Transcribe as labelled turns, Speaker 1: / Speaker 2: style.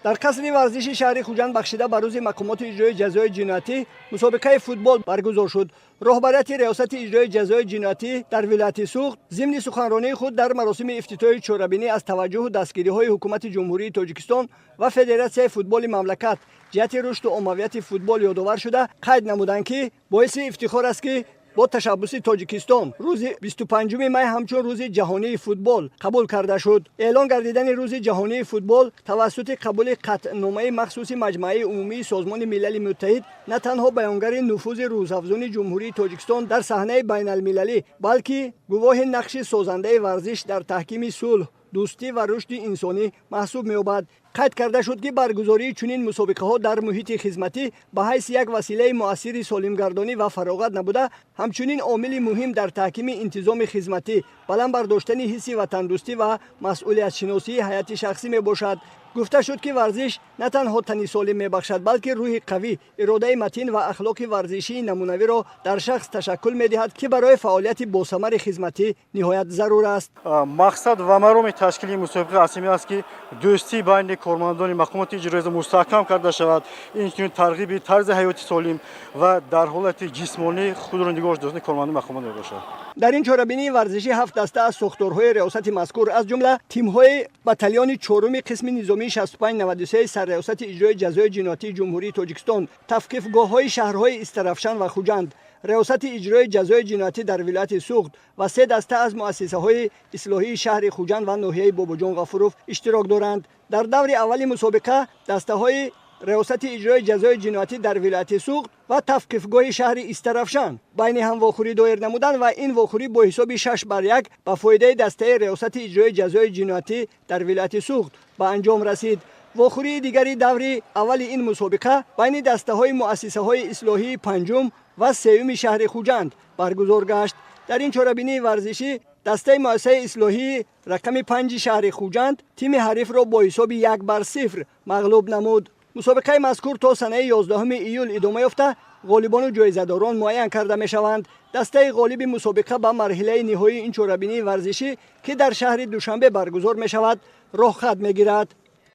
Speaker 1: در قصر ورزشی شهر خوجند بخشیده بر روز مقامات اجرای جزای جنایتی مسابقه فوتبال برگزار شد. رهبریت ریاست اجرای جزای جنایتی در ولایت سوخت ضمن سخنرانی خود در مراسم افتتاحی چهاربینی از توجه و دستگیری‌های حکومت جمهوری تاجیکستان و فدراسیون فوتبال مملکت جهت رشد و عمومیت فوتبال یادآور شده قید نمودند که باعث افتخار است که با تشبث تاجیکستان روز 25 می همچون روز جهانی فوتبال قبول کرده شد. اعلان گردیدن روز جهانی فوتبال توسط قبول قطعنامه مخصوص مجمع عمومی سازمان ملل متحد نه تنها بیانگر نفوذ روزافزون جمهوری تاجیکستان در صحنه بین المللی بلکه گواه نقش سازنده ورزش در تحکیم صلح، دوستی و رشد انسانی محسوب می‌یابد. قید کرده شد که برگزاری چنین مسابقه ها در محیط خدمتی به حیث یک وسیله مؤثر سالمگردانی و فراغت نبوده همچنین عامل مهم در تحکیم انتظام خدمتی بلند برداشتن حس وطن دوستی و مسئولیت شناسی حیات شخصی می باشد. گفته شد که ورزش نه تنها تنی سالم میبخشد بلکه روح قوی، اراده متین و اخلاق ورزشی نمونوی را در شخص تشکل میدهد که برای فعالیت باثمر خدمتی نهایت ضرور است.
Speaker 2: مقصد و مرام تشکیل مسابقه اصلی است که دوستی بین کارمندان مقامات اجرایی مستحکم کرده شود. این ترغیب طرز حیاتی سالم و در حالت جسمانی خود را نگاه داشتن کارمندان مقامات باشد.
Speaker 1: در این چهاربینی ورزشی 7 دسته از ساختارهای ریاست مذکور از جمله تیم‌های بتالیون چهارم قسم نظامی 6593 سر ریاست اجرای جزای جنایتی جمهوری تاجیکستان، تفکیکگاه‌های شهرهای استرافشان و خوجند، ریاست اجرای جزای جنایتی در ولایت سوخت و 3 دسته از مؤسسه‌های اصلاحی شهر خوجند و ناحیه باباجان غفوروف اشتراک دارند. در دور اول مسابقه دسته‌های ریاست اجرای جزای جنایتی در ولایت سوخت و تفکیکگاه شهر استرافشان بین هم واخوری دایر نمودند و این واخوری با حساب 6-1 به فایده دسته ریاست اجرای جزای جنایتی در ولایت سوخت به انجام رسید. واخوری دیگری دور اول این مسابقه بین دسته‌های مؤسسه‌های اصلاحی پنجم و سوم شهر خوجند برگزار گشت. در این چهاربینی ورزشی دسته مؤسسه اصلاحی رقم 5 شهر خوجند تیم حریف را با حساب 1-0 مغلوب نمود. مسابقه مذکور تا سنه 11 ایول ادامه یافته غالبان و جایزه‌داران معین کرده می‌شوند. دسته غالب مسابقه به مرحله نهایی این چهاربینی ورزشی که در شهر دوشنبه برگزار می‌شود راه خط می‌گیرد.